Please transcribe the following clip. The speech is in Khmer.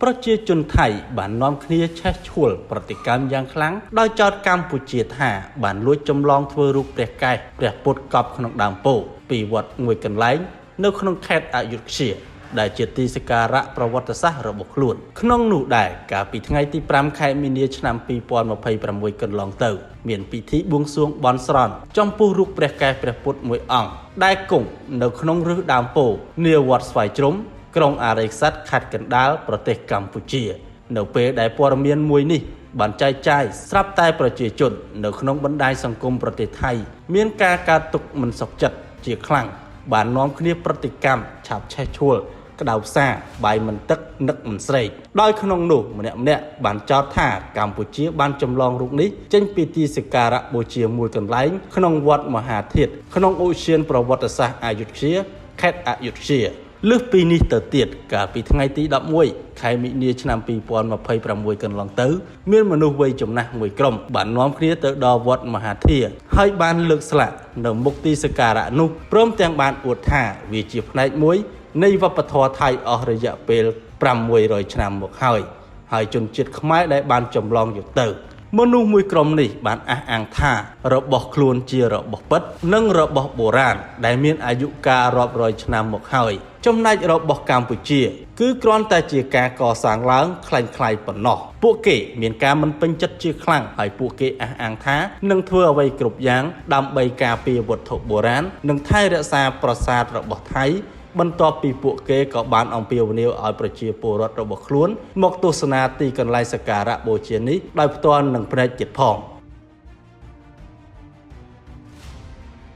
ប្រជាជនថៃបាននាំគ្នាឆេះឆួលប្រតិកម្មយ៉ាងខ្លាំងដោយចោទកម្ពុជាថាបានលួចចម្លងធ្វើរូបព្រះកែសព្រះពុទ្ធកប់ក្នុងដើមពោធិ៍ពីវត្តមួយកន្លែងនៅក្នុងខេត្តអយុធ្យាដែលជាទីសក្ការៈប្រវត្តិសាស្ត្ររបស់ខ្លួនក្នុងនោះដែរកាលពីថ្ងៃទី5ខែមីនាឆ្នាំ2026កន្លងទៅមានពិធីបួងសួងបន់ស្រន់ចំពោះរូបព្រះកែសព្រះពុទ្ធមួយអង្គដែលគង់នៅក្នុងឫសដើមពោធិ៍នាវត្តស្វាយជ្រុំក្រុងអារេខ្សាត់ខេត្តកណ្ដាលប្រទេសកម្ពុជានៅពេលដែលព័ត៌មានមួយនេះបានចែកចាយស្រាប់តែប្រជាជននៅក្នុងបណ្ដាញសង្គមប្រទេសថៃមានការកើតទុកមិនសុខចិត្តជាខ្លាំងបាននាំគ្នាប្រតិកម្មឆាប់ឆេះឆួលក្តៅផ្សាបាយមិនទឹកនឹកមិនស្រេកដោយក្នុងនោះម្នាក់បានចោទថាកម្ពុជាបានចម្លងរូបនេះចេញពីទីសក្ការៈបូជាមួយកន្លែងក្នុងវត្តមហាធាតុក្នុងឧទ្យានប្រវត្តិសាស្ត្រអយុធ្យាខេត្តអយុធ្យាលើសពីនេះទៅទៀតកាលពីថ្ងៃទី11ខែមិនិនាឆ្នាំ2026កន្លងទៅមានមនុស្សវ័យចំណាស់មួយក្រុមបាននាំគ្នាទៅដល់វត្តមហាធាតុហើយបានលើកស្លាកនៅមុខទីសក្ការៈនោះព្រមទាំងបានអួតថាវាជាផ្នែកមួយនៃវប្បធម៌ថៃអស់រយៈពេល600ឆ្នាំមកហើយជនជាតិខ្មែរដែលបានចម្លងយកទៅមនុស្សមួយក្រុមនេះបានអះអាងថារបស់ខ្លួនជារបស់ពិតនិងរបស់បុរាណដែលមានអាយុកាលរាប់រយឆ្នាំមកហើយចំណែករបស់កម្ពុជាគឺគ្រាន់តែជាការកសាងឡើងคล้ายៗប៉ុណ្ណោះពួកគេមានការមិនពេញចិត្តជាខ្លាំងហើយពួកគេអះអាងថានឹងធ្វើអ្វីគ្រប់យ៉ាងដើម្បីការពារវត្ថុបុរាណនិងថែរក្សាប្រាសាទរបស់ថៃបន្ទាប់ពីពួកគេក៏បានអំពាវនាវឲ្យប្រជាពលរដ្ឋរបស់ខ្លួនមកទស្សនាទីកន្លែងសក្ការៈបូជានេះដោយផ្ទាល់នឹងភ្នែកទៀតផង